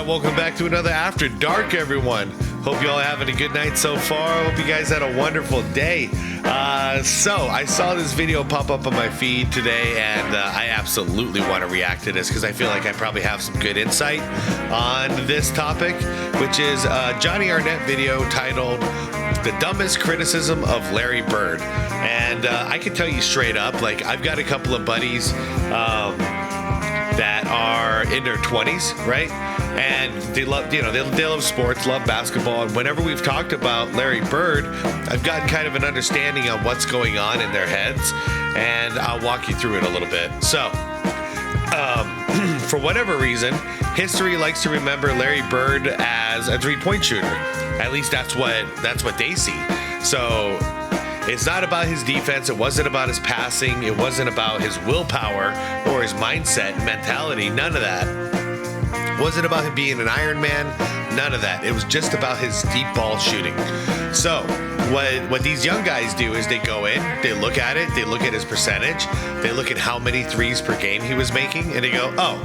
welcome back to another After Dark, everyone. Hope you all having a good night so far. Hope you guys had a wonderful day. So I saw this video pop up on my feed today, and I absolutely want to react to this because I feel like I probably have some good insight on this topic, which is a Johnny Arnett video titled "The Dumbest Criticism of Larry Bird." And I can tell you straight up, like, I've got a couple of buddies that are in their 20s, right? And they love, they love sports, love basketball. And whenever we've talked about Larry Bird, I've gotten kind of an understanding of what's going on in their heads, and I'll walk you through it a little bit. So, for whatever reason, history likes to remember Larry Bird as a three-point shooter. At least that's what they see. So it's not about his defense. It wasn't about his passing. It wasn't about his willpower or his mindset and mentality. None of that. It wasn't about him being an Iron Man. None of that. It was just about his deep ball shooting. So what these young guys do is they go in, they look at it, they look at his percentage, they look at how many threes per game he was making, and they go, oh,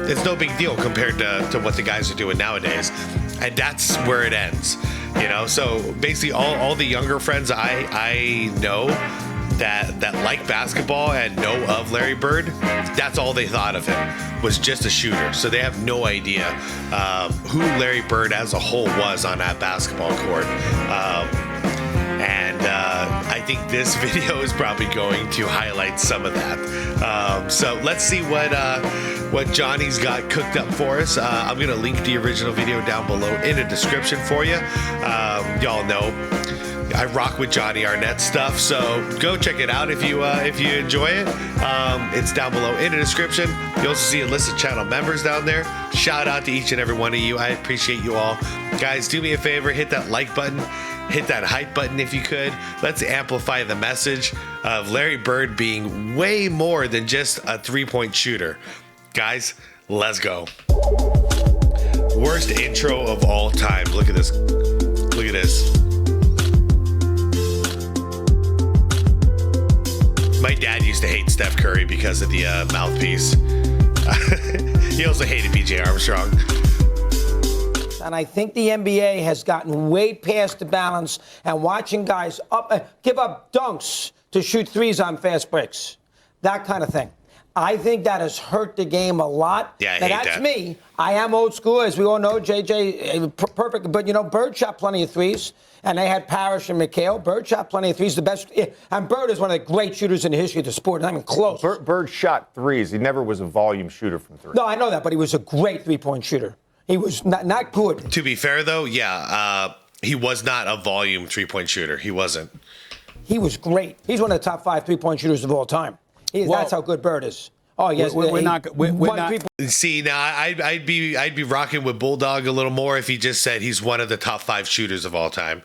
it's no big deal compared to what the guys are doing nowadays. And that's where it ends. So basically all the younger friends I know that like basketball and know of Larry Bird, that's all they thought of him, was just a shooter. So they have no idea who Larry Bird as a whole was on that basketball court. I think this video is probably going to highlight some of that. So let's see what Johnny's got cooked up for us. I'm going to link the original video down below in the description for you. Y'all know I rock with Johnny Arnett stuff, so go check it out if you enjoy it. It's down below in the description. You also see a list of channel members down there. Shout out to each and every one of you. I appreciate you all. Guys, do me a favor, hit that like button. Hit that hype button if you could. Let's amplify the message of Larry Bird being way more than just a three-point shooter. Guys, let's go. Worst intro of all time. Look at this. Look at this. My dad used to hate Steph Curry because of the mouthpiece. He also hated BJ Armstrong. And I think the NBA has gotten way past the balance and watching guys give up dunks to shoot threes on fast breaks. That kind of thing. I think that has hurt the game a lot. Yeah, I now, hate that's that. me. I am old school, as we all know. JJ, perfect. But, Bird shot plenty of threes. And they had Parrish and McHale. Bird shot plenty of threes. The best. And Bird is one of the great shooters in the history of the sport. Not even close. Bird shot threes. He never was a volume shooter from three. No, I know that. But he was a great three-point shooter. He was not good. To be fair, though, yeah, he was not a volume three-point shooter. He wasn't. He was great. He's one of the top 5 three-point shooters of all time. That's how good Bird is. Oh yes, we're not. See, now I'd be rocking with Bulldog a little more if he just said he's one of the top 5 shooters of all time.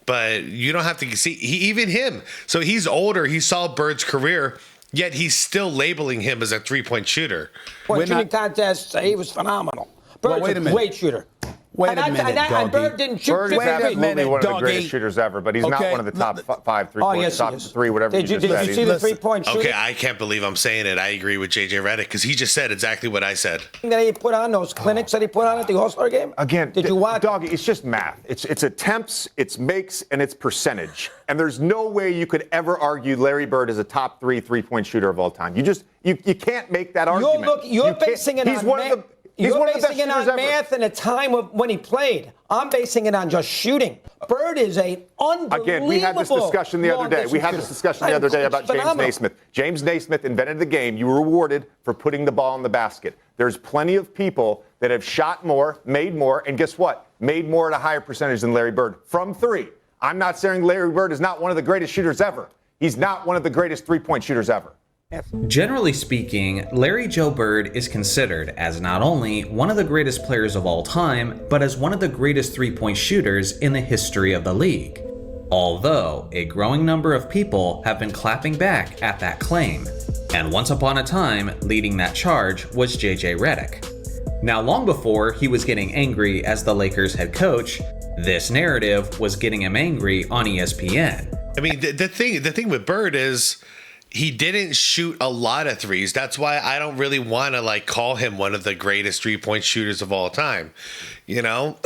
But you don't have to see even him. So he's older. He saw Bird's career, yet he's still labeling him as a three-point shooter. Shooting contests, he was phenomenal. Bird's a great shooter. Wait a minute, and Bird didn't shoot. Bird is absolutely one of the greatest shooters ever, but he's not one of the top 5 3-point, top 3, whatever you just said. Did you see the three-point shooting? Okay, I can't believe I'm saying it. I agree with JJ Redick because he just said exactly what I said. That he put on those clinics that he put on at the All-Star game? Again, did you watch? Doggy, it's just math. It's attempts, it's makes, and it's percentage. And there's no way you could ever argue Larry Bird is a top 3 3-point shooter of all time. You can't make that argument. You're basing it on math. You're basing it on math and a time of when he played. I'm basing it on just shooting. Bird is a unbelievable. Again, we had this discussion the other day. We had this discussion the other day about James Naismith. James Naismith invented the game. You were rewarded for putting the ball in the basket. There's plenty of people that have shot more, and guess what? Made more at a higher percentage than Larry Bird from 3. I'm not saying Larry Bird is not one of the greatest shooters ever. He's not one of the greatest three-point shooters ever. Generally speaking, Larry Joe Bird is considered as not only one of the greatest players of all time, but as one of the greatest three-point shooters in the history of the league. Although, a growing number of people have been clapping back at that claim. And once upon a time, leading that charge was JJ Redick. Now, long before he was getting angry as the Lakers head coach, this narrative was getting him angry on ESPN. I mean, the thing with Bird is he didn't shoot a lot of threes. That's why I don't really want to like call him one of the greatest 3-point shooters of all time, you know?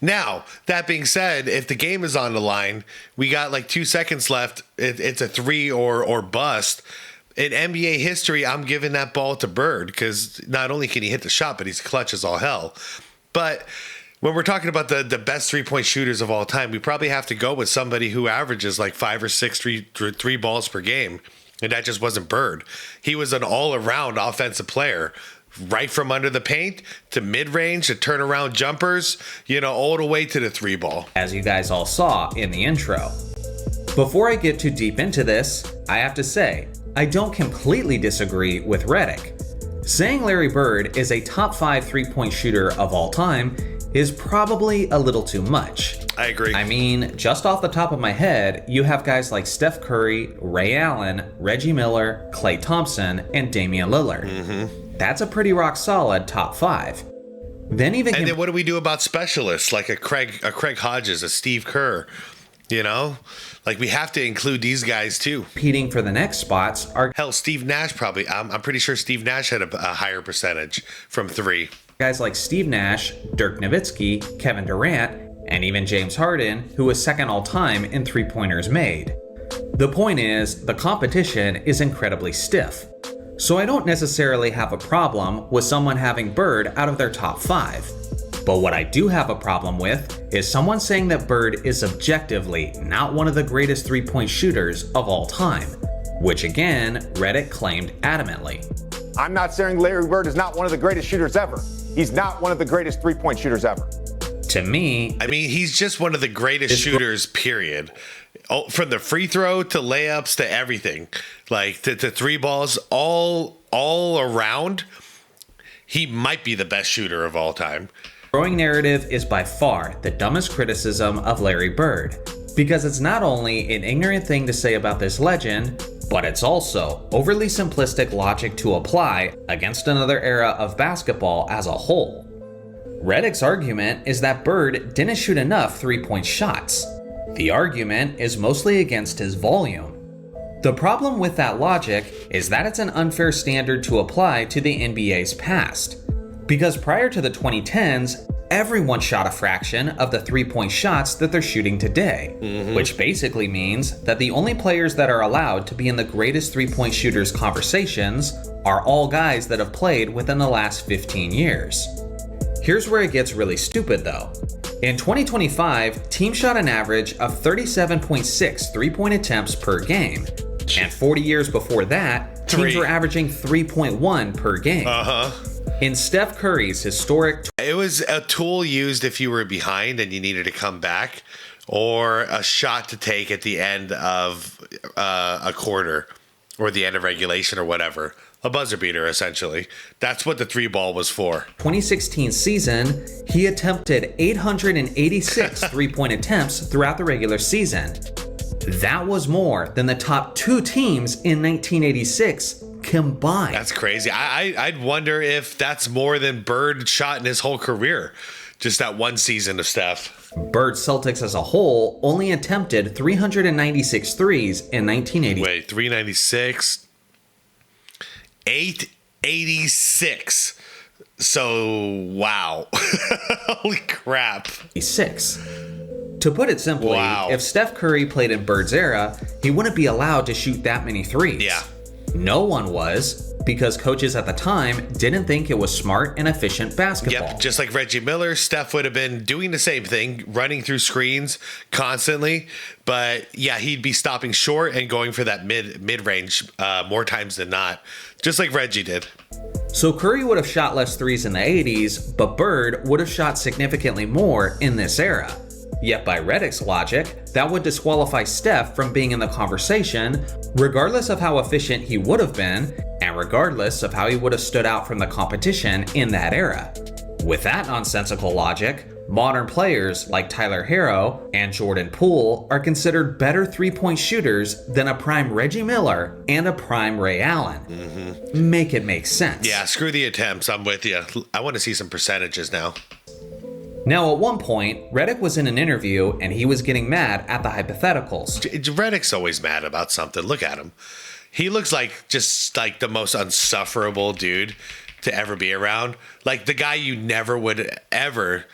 Now, that being said, if the game is on the line, we got like 2 seconds left. It's a 3 or bust. In NBA history, I'm giving that ball to Bird because not only can he hit the shot, but he's clutch as all hell. But when we're talking about the best 3-point shooters of all time, we probably have to go with somebody who averages like 5 or 6 three balls per game. And that just wasn't Bird. He was an all-around offensive player. Right from under the paint to mid-range to turnaround jumpers, you know, all the way to the 3-ball. As you guys all saw in the intro. Before I get too deep into this, I have to say, I don't completely disagree with Reddick. Saying Larry Bird is a top 5 3-point shooter of all time is probably a little too much. I agree. I mean, just off the top of my head, you have guys like Steph Curry, Ray Allen, Reggie Miller, Klay Thompson, and Damian Lillard. Mm-hmm. That's a pretty rock solid top 5. Then what do we do about specialists like a Craig Hodges, a Steve Kerr? You know, like we have to include these guys too. Competing for the next spots are Steve Nash probably. I'm pretty sure Steve Nash had a higher percentage from 3. Guys like Steve Nash, Dirk Nowitzki, Kevin Durant, and even James Harden, who was second all time in 3-pointers made. The point is, the competition is incredibly stiff. So I don't necessarily have a problem with someone having Bird out of their top 5. But what I do have a problem with is someone saying that Bird is objectively not one of the greatest 3-point shooters of all time, which again, Reddick claimed adamantly. I'm not saying Larry Bird is not one of the greatest shooters ever. He's not one of the greatest 3-point shooters ever. To me, I mean, he's just one of the greatest shooters, period. Oh, from the free throw to layups to everything, like to 3 balls, all around, he might be the best shooter of all time. Growing narrative is by far the dumbest criticism of Larry Bird, because it's not only an ignorant thing to say about this legend, but it's also overly simplistic logic to apply against another era of basketball as a whole. Reddick's argument is that Bird didn't shoot enough 3-point shots. The argument is mostly against his volume. The problem with that logic is that it's an unfair standard to apply to the NBA's past. Because prior to the 2010s, everyone shot a fraction of the 3-point shots that they're shooting today, which basically means that the only players that are allowed to be in the greatest 3-point shooters conversations are all guys that have played within the last 15 years. Here's where it gets really stupid though. In 2025, teams shot an average of 37.6 3-point attempts per game. And 40 years before that, teams were averaging 3.1 per game. In Steph Curry's historic... It was a tool used if you were behind and you needed to come back, or a shot to take at the end of a quarter, or the end of regulation or whatever. A buzzer beater, essentially. That's what the 3-ball was for. 2016 season, he attempted 886 3-point attempts throughout the regular season. That was more than the top 2 teams in 1986 combined. That's crazy. I'd wonder if that's more than Bird shot in his whole career. Just that one season of Steph. Bird's Celtics as a whole only attempted 396 threes in 1980. Wait, 396... 886. So, wow. Holy crap. 6. To put it simply, if Steph Curry played in Bird's era, he wouldn't be allowed to shoot that many threes. Yeah. No one was, because coaches at the time didn't think it was smart and efficient basketball. Yep, just like Reggie Miller, Steph would have been doing the same thing, running through screens constantly. But yeah, he'd be stopping short and going for that mid-range more times than not, just like Reggie did. So Curry would have shot less threes in the 80s, but Bird would have shot significantly more in this era. Yet by Reddick's logic, that would disqualify Steph from being in the conversation, regardless of how efficient he would have been, and regardless of how he would have stood out from the competition in that era. With that nonsensical logic, modern players like Tyler Herro and Jordan Poole are considered better 3-point shooters than a prime Reggie Miller and a prime Ray Allen. Make it make sense. Yeah, screw the attempts. I'm with you. I want to see some percentages now. Now, at one point, Reddick was in an interview and he was getting mad at the hypotheticals. Reddick's always mad about something. Look at him. He looks like just like the most unsufferable dude to ever be around. Like the guy you never would ever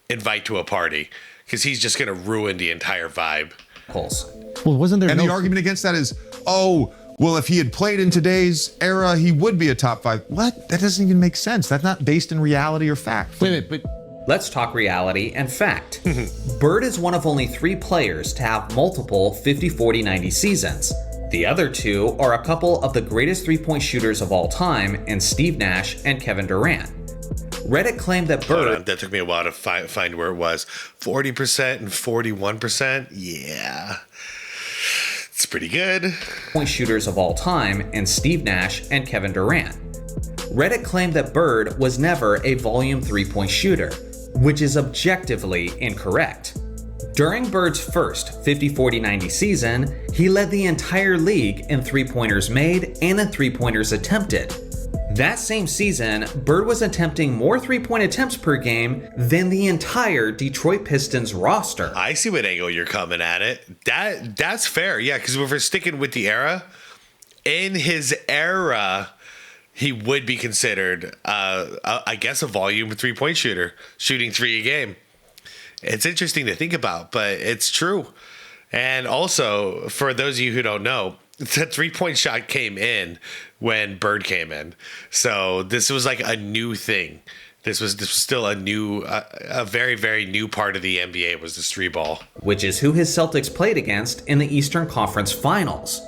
invite to a party because he's just going to ruin the entire vibe. Well, wasn't there? And the argument against that is, oh, well, if he had played in today's era, he would be a top 5. What? That doesn't even make sense. That's not based in reality or fact. Wait a minute, but let's talk reality and fact. Bird is one of only 3 players to have multiple 50, 40, 90 seasons. The other 2 are a couple of the greatest 3-point shooters of all time in Steve Nash and Kevin Durant. Reddick claimed that Bird... Hold on, that took me a while to find where it was. 40% and 41%? Yeah. It's pretty good. Point shooters of all time in Steve Nash and Kevin Durant. Reddick claimed that Bird was never a volume 3-point shooter, which is objectively incorrect. During Bird's first 50, 40, 90 season, he led the entire league in 3-pointers made and in 3-pointers attempted. That same season, Bird was attempting more 3-point attempts per game than the entire Detroit Pistons roster. I see what angle you're coming at it. That's fair, yeah, because if we're sticking with the era, in his era, he would be considered, I guess, a volume 3-point shooter, shooting 3 a game. It's interesting to think about, but it's true. And also, for those of you who don't know, the 3-point shot came in when Bird came in. So this was like a new thing. This was still a very, very new part of the NBA was this 3-ball. Which is who his Celtics played against in the Eastern Conference Finals.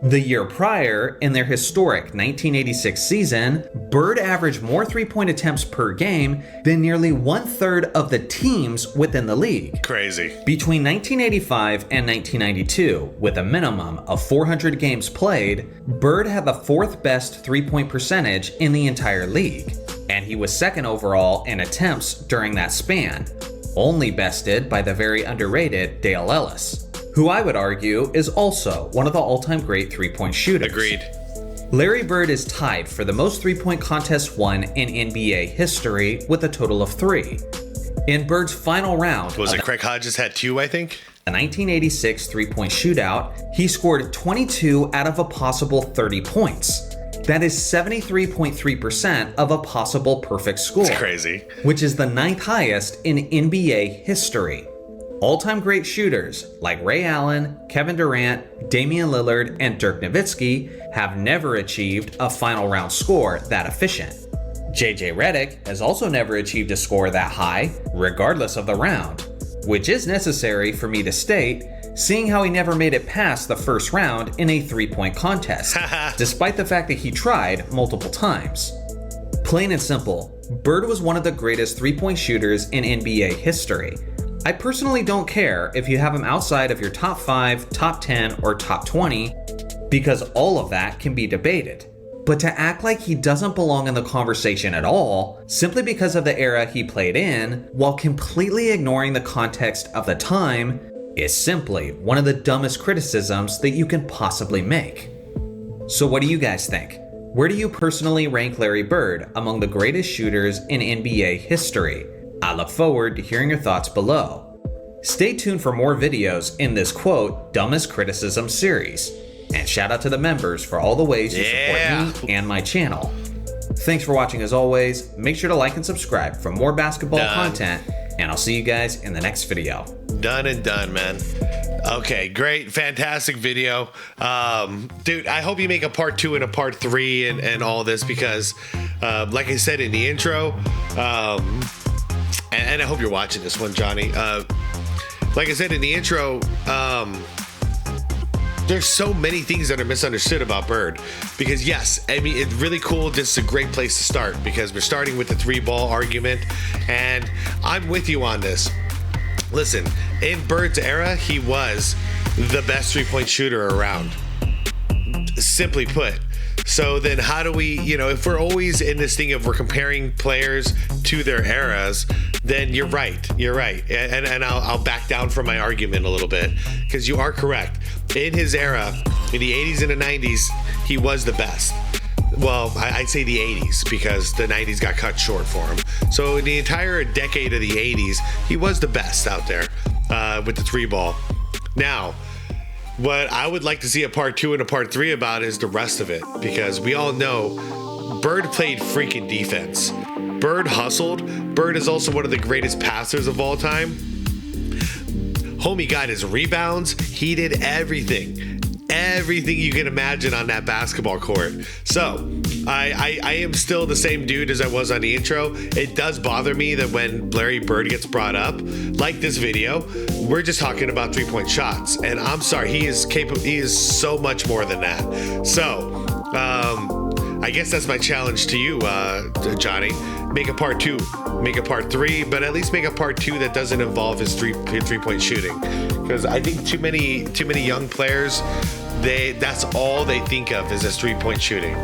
The year prior, in their historic 1986 season, Bird averaged more 3-point attempts per game than nearly 1/3 of the teams within the league. Crazy. Between 1985 and 1992, with a minimum of 400 games played, Bird had the 4th best 3-point percentage in the entire league, and he was 2nd overall in attempts during that span, only bested by the very underrated Dale Ellis, who I would argue is also one of the all-time great 3-point shooters. Agreed. Larry Bird is tied for the most 3-point contests won in NBA history with a total of 3. In Bird's final round, Was it Craig Hodges had 2, I think? The 1986 3-point shootout, he scored 22 out of a possible 30 points. That is 73.3% of a possible perfect score. It's crazy. Which is the 9th highest in NBA history. All-time great shooters like Ray Allen, Kevin Durant, Damian Lillard, and Dirk Nowitzki have never achieved a final round score that efficient. JJ Redick has also never achieved a score that high, regardless of the round, which is necessary for me to state, seeing how he never made it past the first round in a 3-point contest, despite the fact that he tried multiple times. Plain and simple, Bird was one of the greatest 3-point shooters in NBA history. I personally don't care if you have him outside of your top 5, top 10, or top 20, because all of that can be debated. But to act like he doesn't belong in the conversation at all, simply because of the era he played in, while completely ignoring the context of the time, is simply one of the dumbest criticisms that you can possibly make. So what do you guys think? Where do you personally rank Larry Bird among the greatest shooters in NBA history? I look forward to hearing your thoughts below. Stay tuned for more videos in this quote, dumbest criticism series. And shout out to the members for all the ways you support me and my channel. Thanks for watching as always. Make sure to like and subscribe for more basketball content, and I'll see you guys in the next video. Done and done, man. Okay, great, fantastic video. Dude, I hope you make a part 2 and a part 3 and all this because, like I said in the intro, and I hope you're watching this one, Johnny. Like I said in the intro, there's so many things that are misunderstood about Bird. Because yes, I mean, it's really cool. This is a great place to start because we're starting with the 3-ball argument. And I'm with you on this. Listen, in Bird's era, he was the best 3-point shooter around. Simply put. So then how do we, if we're always in this thing of we're comparing players to their eras, then you're right. And I'll back down from my argument a little bit because you are correct. In his era, in the 80s and the 90s, he was the best. Well, I'd say the 80s because the 90s got cut short for him. So in the entire decade of the 80s, he was the best out there with the 3-ball. Now, what I would like to see a part 2 and a part 3 about is the rest of it, because we all know Bird played freaking defense. Bird hustled. Bird is also one of the greatest passers of all time. Homie got his rebounds. He did everything you can imagine on that basketball court. So I am still the same dude as I was on the intro. It does bother me that when Larry Bird gets brought up, like this video, we're just talking about 3-point shots, and I'm sorry, he is capable. He is so much more than that. So I guess that's my challenge to you, Johnny. Make a part 2, make a part 3, but at least make a part 2 that doesn't involve his three-point shooting, because I think too many young players, that's all they think of is his 3-point shooting.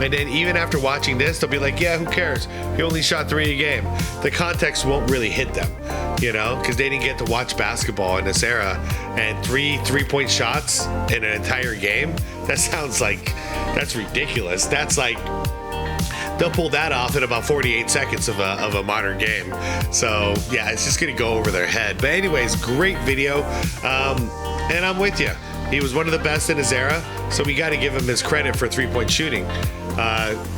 And then even after watching this, they'll be like, yeah, who cares? He only shot 3 a game. The context won't really hit them, you know, because they didn't get to watch basketball in this era. And three-point shots in an entire game, that sounds like, that's ridiculous. That's like, they'll pull that off in about 48 seconds of a modern game. So yeah, it's just gonna go over their head. But anyways, great video. And I'm with you. He was one of the best in his era, so we got to give him his credit for 3-point shooting.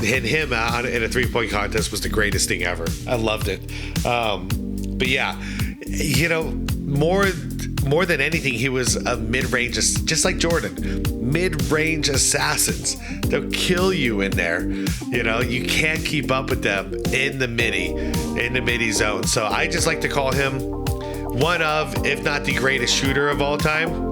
Hitting him out in a 3-point contest was the greatest thing ever. I loved it. But yeah, you know, more than anything, he was a mid-range, just like Jordan. Mid-range assassins. They'll kill you in there. You know, you can't keep up with them in the midi zone. So I just like to call him one of, if not the greatest shooter of all time.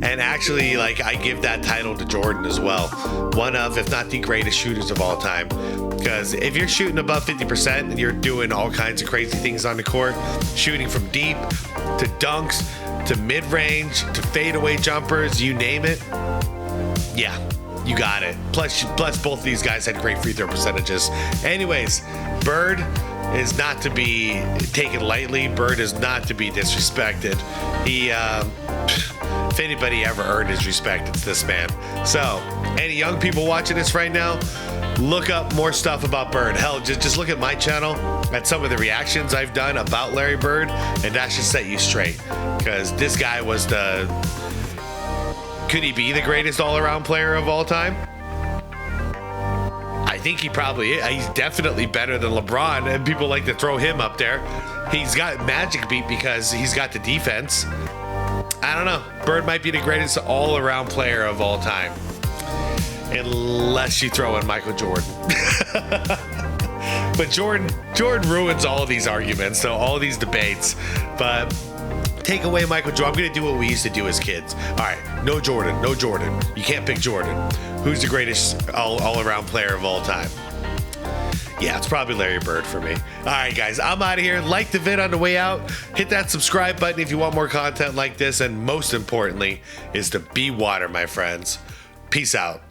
And actually, like, I give that title to Jordan as well. One of, if not the greatest shooters of all time. Because if you're shooting above 50% and you're doing all kinds of crazy things on the court, shooting from deep to dunks to mid-range to fadeaway jumpers, you name it, yeah, you got it. Plus both of these guys had great free throw percentages. Anyways, Bird is not to be taken lightly. Bird is not to be disrespected. He, if anybody ever earned his respect, it's this man. So, any young people watching this right now, look up more stuff about Bird. Hell, just look at my channel, at some of the reactions I've done about Larry Bird, and that should set you straight. Because this guy was could he be the greatest all-around player of all time? I think he probably is. He's definitely better than LeBron, and people like to throw him up there. He's got magic beat because he's got the defense. I don't know. Bird might be the greatest all-around player of all time. Unless you throw in Michael Jordan. But Jordan ruins all of these arguments, so all of these debates. But take away Michael Jordan. I'm going to do what we used to do as kids. All right, no Jordan. You can't pick Jordan. Who's the greatest all-around player of all time? Yeah, it's probably Larry Bird for me. All right, guys, I'm out of here. Like the vid on the way out. Hit that subscribe button if you want more content like this. And most importantly is to be water, my friends. Peace out.